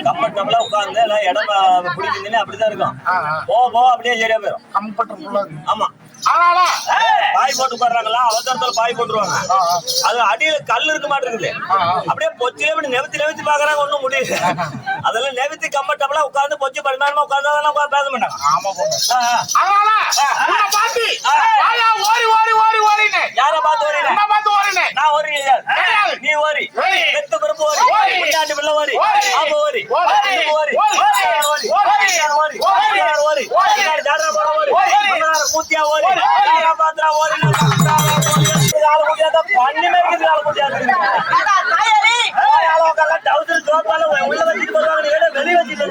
Comfort நம்மளா உட்கார்ந்து எல்லாம் இடம் பிடிச்சிருந்தீங்கன்னா அப்படிதான் இருக்கும். போக அப்படியே சரியா போயிடும். கம்ஃபர்டபுளா. ஆமா. அதனால பாய் போட்டு உட்கார்றாங்களா, அவசரத்துல பாய் போட்டுருவாங்க. அது அடியில கல் இருக்க மாட்டேங்குது. அப்படியே பொச்சிலே இப்படி நெவத்தி பாக்குறாங்க, ஒண்ணும் முடியல. அதெல்லாம் நெவத்தி கம்ஃபர்டபுளா உட்கார்ந்து பொச்சி பரிமாணமா உட்கார்ந்து பேச மாட்டாங்க. அதனால யார பார்த்து ஓரினே? நான் ஓரி நீ ஓரி பெத்த பிறப்பு ஓரி முன்னாடி பிள்ளை ஓரி ஆமா ஓரி கூத்தியா ஓரி பாத்திரா ஓரி பண்ணி மேய்க்கிறது ஆள முடியாது. உள்ள வச்சுட்டு வருவாங்க, வெளியே வச்சுட்டு